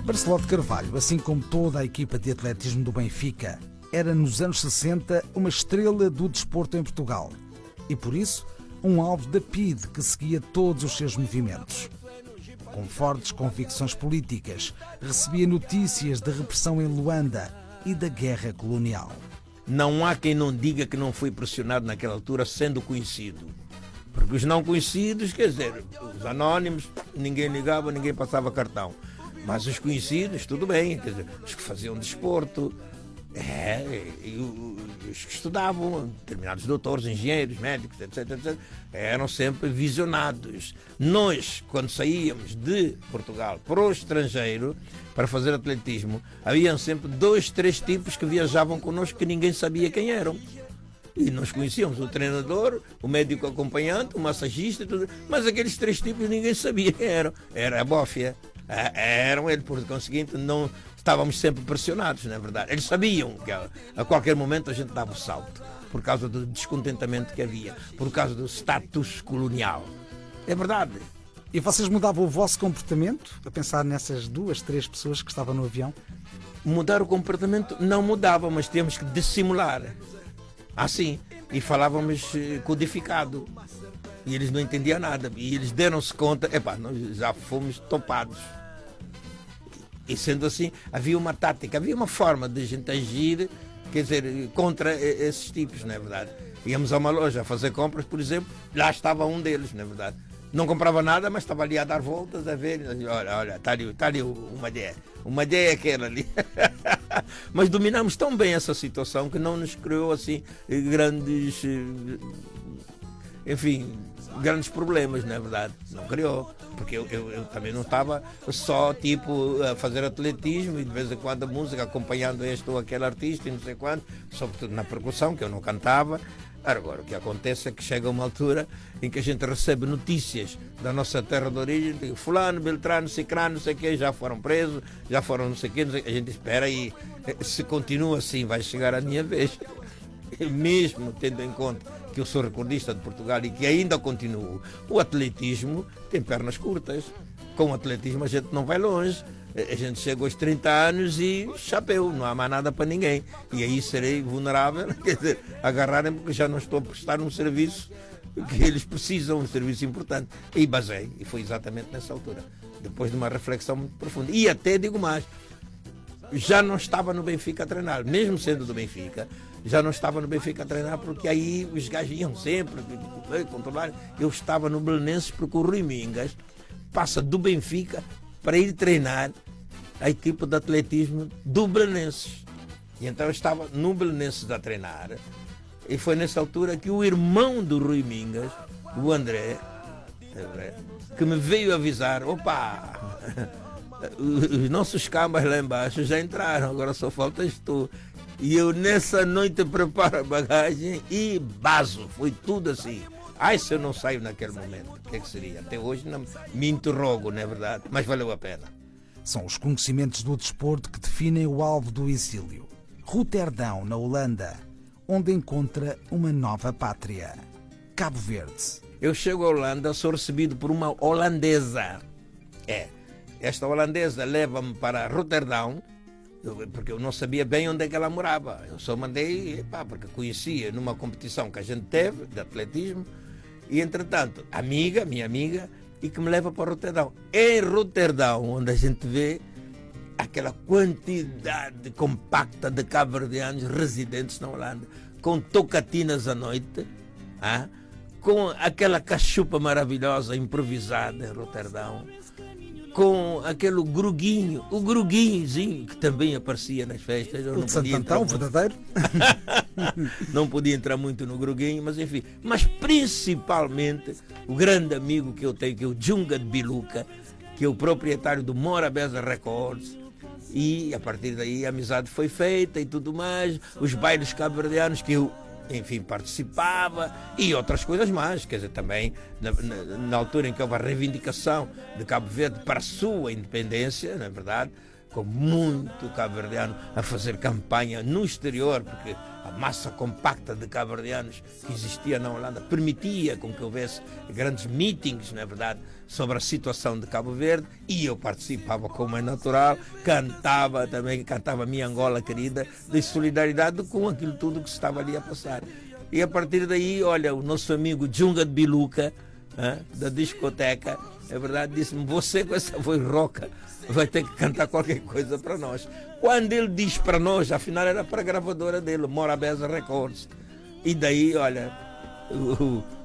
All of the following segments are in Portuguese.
Barceló de Carvalho, assim como toda a equipa de atletismo do Benfica, era nos anos 60 uma estrela do desporto em Portugal e, por isso, um alvo da PIDE que seguia todos os seus movimentos. Com fortes convicções políticas, recebia notícias da repressão em Luanda e da guerra colonial. Não há quem não diga que não foi pressionado naquela altura sendo conhecido. Porque os não conhecidos, quer dizer, os anónimos, ninguém ligava, ninguém passava cartão. Mas os conhecidos, tudo bem, quer dizer, os que faziam desporto, os que estudavam, determinados doutores, engenheiros, médicos, etc, eram sempre visionados. Nós, quando saíamos de Portugal para o estrangeiro, para fazer atletismo, haviam sempre 2, 3 tipos que viajavam connosco que ninguém sabia quem eram. E nós conhecíamos o treinador, o médico acompanhante, o massagista, tudo, mas aqueles 3 tipos ninguém sabia quem eram. Era a bófia. Eram eles, por conseguinte, não estávamos sempre pressionados, não é verdade? Eles sabiam que a qualquer momento a gente dava o salto, por causa do descontentamento que havia, por causa do status colonial. É verdade. E vocês mudavam o vosso comportamento a pensar nessas 2, 3 pessoas que estavam no avião? Mudar o comportamento não mudava, mas tínhamos que dissimular. Assim, e falávamos codificado. E eles não entendiam nada. E eles deram-se conta, nós já fomos topados. E sendo assim, havia uma tática, havia uma forma de a gente agir, quer dizer, contra esses tipos, não é verdade? Íamos a uma loja a fazer compras, por exemplo, lá estava um deles, não é verdade? Não comprava nada, mas estava ali a dar voltas, a ver, olha, está ali uma ideia é aquela ali. Mas dominamos tão bem essa situação que não nos criou assim grandes, grandes problemas, não é verdade? Não criou, porque eu também não estava só tipo a fazer atletismo e de vez em quando a música acompanhando este ou aquele artista e não sei quanto, sobretudo na percussão, que eu não cantava. Agora, o que acontece é que chega uma altura em que a gente recebe notícias da nossa terra de origem, de fulano, beltrano, cicrano, não sei o quê, já foram presos, já foram não sei o quê, a gente espera e se continua assim vai chegar a minha vez. Mesmo tendo em conta que eu sou recordista de Portugal e que ainda continuo, o atletismo tem pernas curtas. Com o atletismo a gente não vai longe. A gente chega aos 30 anos e chapéu, não há mais nada para ninguém. E aí serei vulnerável, quer dizer, agarrarem porque já não estou a prestar um serviço que eles precisam, um serviço importante. E basei, e foi exatamente nessa altura, depois de uma reflexão muito profunda. E até digo mais, já não estava no Benfica a treinar, mesmo sendo do Benfica, já não estava no Benfica a treinar porque aí os gajos iam sempre controlar. Eu estava no Belenenses porque o Rui Mingas passa do Benfica para ir treinar a equipe de atletismo do Belenenses. E então eu estava no Belenenses a treinar e foi nessa altura que o irmão do Rui Mingas, o André, que me veio avisar, opa, os nossos cabas lá embaixo já entraram, agora só faltas tu. E eu nessa noite preparo a bagagem e baso, foi tudo assim. Ai, se eu não saio naquele momento, o que é que seria? Até hoje não me interrogo, não é verdade? Mas valeu a pena. São os conhecimentos do desporto que definem o alvo do exílio. Roterdão, na Holanda, onde encontra uma nova pátria. Cabo Verde. Eu chego à Holanda, sou recebido por uma holandesa. Esta holandesa leva-me para Roterdão, porque eu não sabia bem onde é que ela morava. Eu só mandei, porque conhecia numa competição que a gente teve, de atletismo, e entretanto, minha amiga, e que me leva para Roterdão. Em Roterdão, onde a gente vê aquela quantidade compacta de cabo-verdianos residentes na Holanda, com tocatinas à noite, com aquela cachupa maravilhosa improvisada em Roterdão, com aquele gruguinho, o gruguinhozinho que também aparecia nas festas. Eu não podia entrar muito... verdadeiro. Não podia entrar muito no gruguinho, mas enfim. Mas principalmente o grande amigo que eu tenho, que é o Junga de Biluca, que é o proprietário do Morabeza Records. E a partir daí a amizade foi feita e tudo mais. Os bailes cabo-verdianos que eu, enfim, participava e outras coisas mais, quer dizer, também na altura em que houve a reivindicação de Cabo Verde para a sua independência, na verdade, ficou muito cabo-verdiano a fazer campanha no exterior, porque a massa compacta de cabo-verdianos que existia na Holanda permitia com que houvesse grandes meetings, não é verdade, sobre a situação de Cabo Verde, e eu participava como é natural, cantava a minha Angola querida, de solidariedade com aquilo tudo que se estava ali a passar. E a partir daí, olha, o nosso amigo Junga de Biluca, da discoteca, é verdade, disse-me: você com essa voz roca vai ter que cantar qualquer coisa para nós. Quando ele diz para nós, afinal era para a gravadora dele, Morabeza Records. E daí, olha,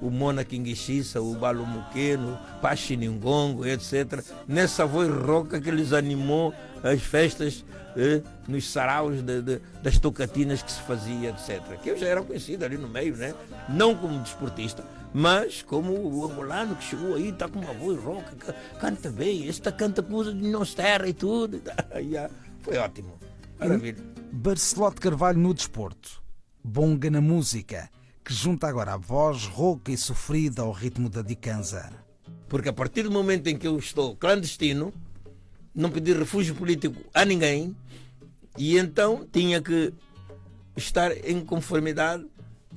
o Mona Kinguixiça, o Balo Muqueno, Pachiningongo, etc. Nessa voz roca que lhes animou as festas nos saraus das tocatinas que se fazia, etc. Que eu já era conhecido ali no meio, né? Não como desportista, mas como o angolano que chegou aí, está com uma voz rouca, canta bem, esta canta coisa de nós terra e tudo. Foi ótimo, maravilha. Barcelote Carvalho no desporto, Bonga na música, que junta agora a voz rouca e sofrida ao ritmo da dicanza. Porque a partir do momento em que eu estou clandestino, não pedi refúgio político a ninguém, e então tinha que estar em conformidade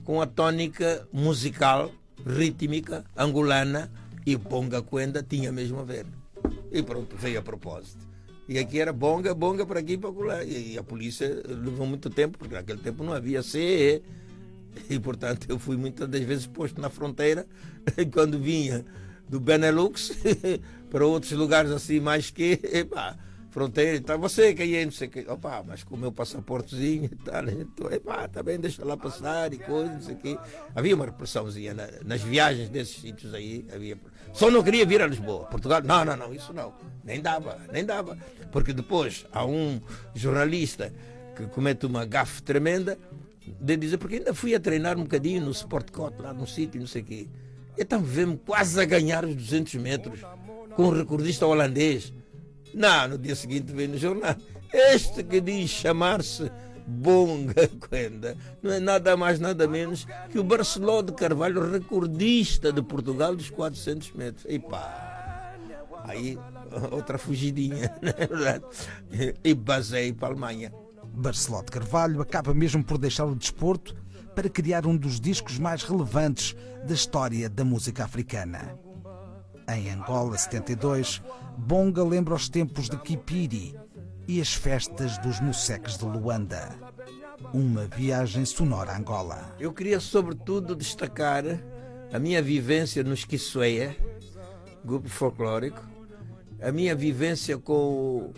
com a tónica musical, rítmica, angolana, e bonga quenda tinha mesmo a ver. E pronto, veio a propósito. E aqui era bonga para aqui e para lá. E a polícia levou muito tempo, porque naquele tempo não havia CE. E portanto eu fui muitas das vezes posto na fronteira, quando vinha do Benelux para outros lugares assim mais que, fronteira, tá, você que aí, não sei o que, mas com o meu passaportezinho e tal, então, também deixa lá passar e coisas, não sei o que. Havia uma repressãozinha nas viagens desses sítios aí, só não queria vir a Lisboa, Portugal, não, isso não, nem dava, porque depois há um jornalista que comete uma gafe tremenda de dizer, porque ainda fui a treinar um bocadinho no Sport Cote, lá num sítio, não sei o quê. Então vemos quase a ganhar os 200 metros com um recordista holandês. No dia seguinte veio no jornal: este que diz chamar-se Bonga Quenda não é nada mais, nada menos que o Barcelote Carvalho, recordista de Portugal dos 400 metros. E aí outra fugidinha, não é verdade? E basei para a Alemanha. Barcelote Carvalho acaba mesmo por deixar o desporto para criar um dos discos mais relevantes da história da música africana. Em Angola 72, Bonga lembra os tempos de Kipiri e as festas dos Museques de Luanda. Uma viagem sonora a Angola. Eu queria sobretudo destacar a minha vivência no Esquiçoeia, grupo folclórico, a minha vivência com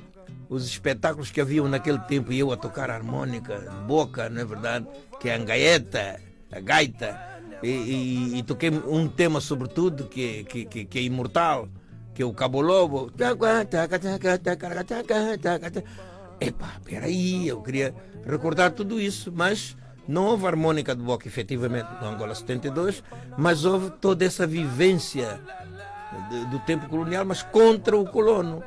os espetáculos que haviam naquele tempo, e eu a tocar harmônica, boca, não é verdade, que é a angaeta, a gaita, e toquei um tema sobretudo que é imortal, que é o Cabo Lobo. Peraí, eu queria recordar tudo isso, mas não houve harmônica de boca efetivamente no Angola 72, mas houve toda essa vivência do tempo colonial, mas contra o colono.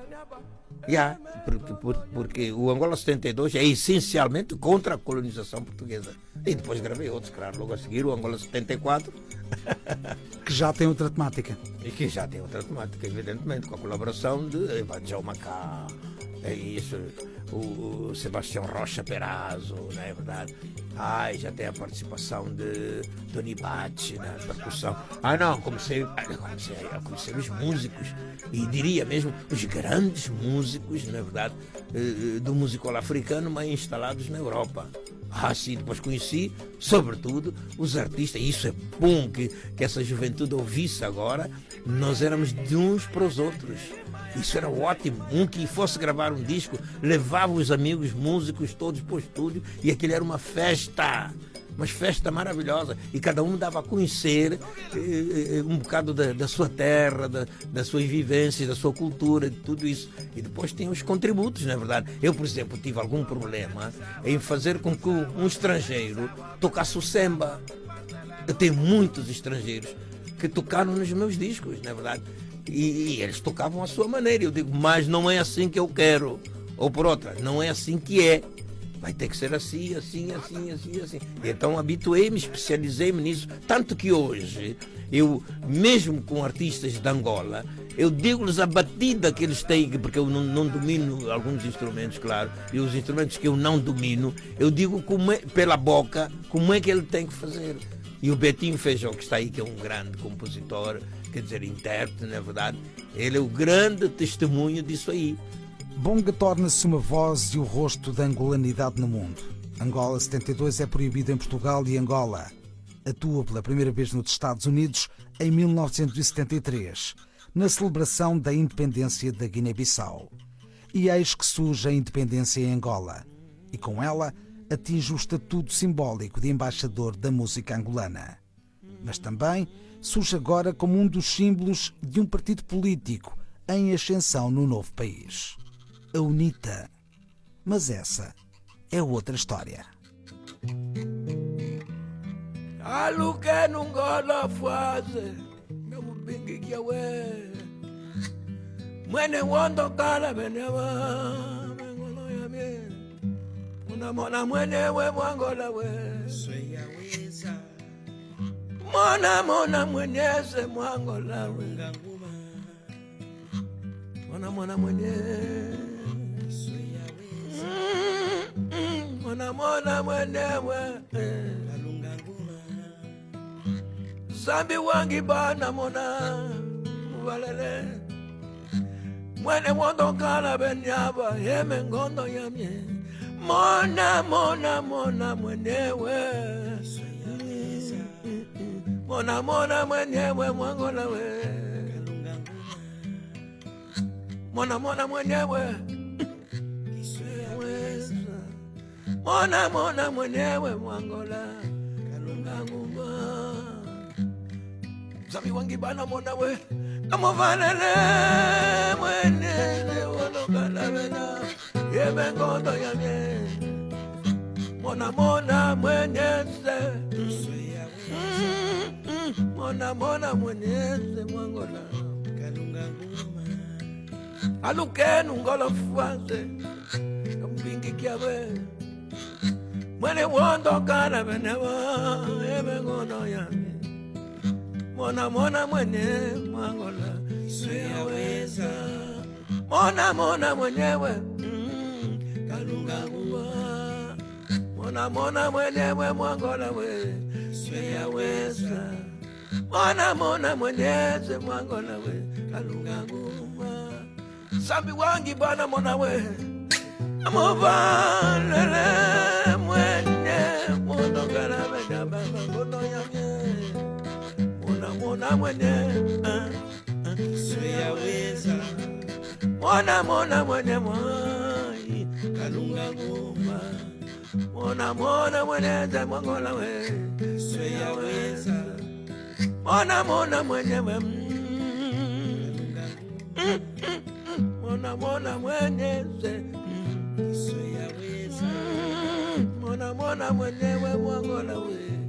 Porque o Angola 72 é essencialmente contra a colonização portuguesa. E depois gravei outros, claro, logo a seguir o Angola 74. Que já tem outra temática. E que já tem outra temática, evidentemente, com a colaboração de Evangel Macá, é isso, o Sebastião Rocha Perazzo, não é verdade? Já tem a participação de Tony Batti na percussão. Comecei a conhecer os músicos, e diria mesmo os grandes músicos, na verdade, do musical africano, mas instalados na Europa. Sim, depois conheci, sobretudo, os artistas, e isso é bom que essa juventude ouvisse agora. Nós éramos de uns para os outros. Isso era ótimo. Um que fosse gravar um disco, levava os amigos músicos todos para o estúdio, e aquilo era uma festa. Mas festa maravilhosa, e cada um dava a conhecer um bocado da sua terra, das suas vivências, da sua cultura, de tudo isso. E depois tem os contributos, não é verdade? Eu, por exemplo, tive algum problema em fazer com que um estrangeiro tocasse o samba. Eu tenho muitos estrangeiros que tocaram nos meus discos, não é verdade? E eles tocavam à sua maneira. Eu digo, mas não é assim que eu quero. Ou por outra, não é assim que é. Vai ter que ser assim. E então habituei-me, especializei-me nisso. Tanto que hoje Eu, mesmo com artistas de Angola, eu digo-lhes a batida que eles têm, porque eu não domino alguns instrumentos, claro, e os instrumentos que eu não domino, eu digo pela boca como é que ele tem que fazer. E o Betinho Feijó, que está aí, que é um grande compositor, quer dizer, intérprete, na verdade, ele é o grande testemunho disso aí. Bonga torna-se uma voz e o rosto da angolanidade no mundo. Angola 72 é proibido em Portugal e Angola atua pela primeira vez nos Estados Unidos em 1973, na celebração da independência da Guiné-Bissau. E eis que surge a independência em Angola, e com ela atinge o estatuto simbólico de embaixador da música angolana. Mas também surge agora como um dos símbolos de um partido político em ascensão no novo país. A UNITA. Mas essa é outra história. Aluke nungola fuaze ngamubingi kiawe mwene wondo kala benewa mengolo yame mona mwenewe mwangola we mona mwenyeze mwangola we mona mwenye mona mwenewe Zambi wangi bana mona muvalele mwene wondo kala benyaba yeme ngondo yamye mona mwenewe mona mwenewe mwangola we mona mwenewe mona mwenewe mwangola kalunganguma Zami wangi bana mona we Kamovalele mwenele Wolokala vena Yeme ngondo yame Mona mwenyeze Mona mwenyeze Mwangola Alukenu ngolo fuanze Kampingi kiawe Mwene wondo kala vena Yeme ngondo yame Mona mwenye mwangola siyaweza Mona mwenyewe kalunga nguma Mona mwenyewe mwangola we siyaweza Mona mwenyeze mwangola we kalunga nguma Zambi wangi bana mona we Amovalele mwenye Mono kala vena baba kono yamye Mona mwenye siyaweza Mona mwenye mwai kalunga nguma Mona mwenye mwangola we siyaweza Mona mwenye Mona mwenye siyaweza Mona mwenye mwangola we